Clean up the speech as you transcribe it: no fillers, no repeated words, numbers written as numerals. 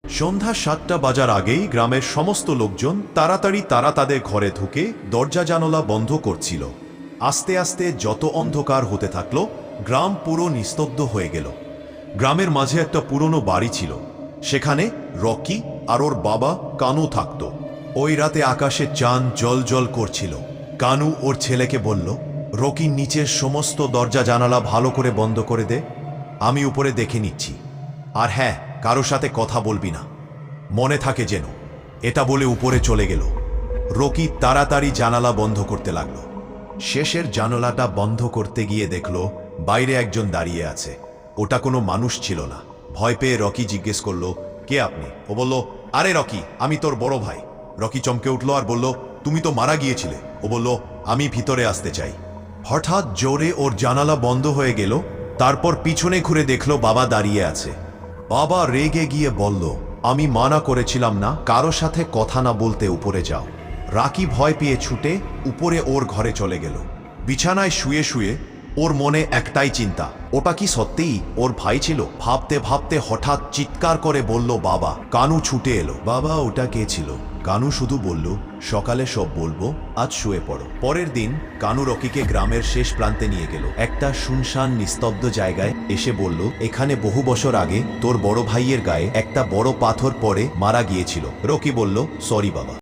সন্ধ্যা ৭টা বাজার আগেই গ্রামের সমস্ত লোকজন তাড়াতাড়ি তাদের ঘরে ঢুকে দরজা জানালা বন্ধ করছিল। আস্তে আস্তে যত অন্ধকার হতে থাকলো, গ্রাম পুরো নিস্তব্ধ হয়ে গেল। গ্রামের মাঝে একটা পুরনো বাড়ি ছিল, সেখানে রকি আর ওর বাবা কানু থাকত। ওই রাতে আকাশে চাঁদ জ্বল করছিল। কানু ওর ছেলেকে বলল, রকি নিচের সমস্ত দরজা জানালা ভালো করে বন্ধ করে দে, আমি উপরে দেখে নিচ্ছি। আর হ্যাঁ, কারো সাথে কথা বলবি না, মনে থাকে যেন। এটা বলে উপরে চলে গেল। রকি তাড়াতাড়ি জানালা বন্ধ করতে লাগলো। শেষের জানালাটা বন্ধ করতে গিয়ে দেখলো বাইরে একজন দাঁড়িয়ে আছে। ওটা কোনো মানুষ ছিল না। ভয় পেয়ে রকি জিজ্ঞেস করলো, কে আপনি? ও বলল, আরে রকি, আমি তোর বড় ভাই। রকি চমকে উঠল আর বলল, তুমি তো মারা গিয়েছিলে। ও বলল, আমি ভিতরে আসতে চাই। হঠাৎ জোরে ওর জানালা বন্ধ হয়ে গেল। তারপর পিছনে ঘুরে দেখলো বাবা দাঁড়িয়ে আছে। বাবা রেগে গিয়ে বলল, আমি মানা করেছিলাম না কারো সাথে কথা না বলতে উপরে যাও। রাকি ভয় পেয়ে ছুটে উপরে ওর ঘরে চলে গেল। বিছানায় শুয়ে শুয়ে ওর মনে একটাই চিন্তা, ওটা কি সত্যিই ওর ভাই ছিল? ভাবতে ভাবতে হঠাৎ চিৎকার করে বলল, বাবা! কানু ছুটে এলো। বাবা, ওটা কে ছিল? কানু শুধু বলল, সকালে সব বলবো, আজ শুয়ে পড়ো। পরের দিন কানু রকিকে গ্রামের শেষ প্রান্তে নিয়ে গেল, একটা শুনশান নিস্তব্ধ জায়গায়। এসে বলল, এখানে বহু বছর আগে তোর বড় ভাইয়ের গায়ে একটা বড় পাথর পড়ে মারা গিয়েছিল। রকি বলল, সরি বাবা।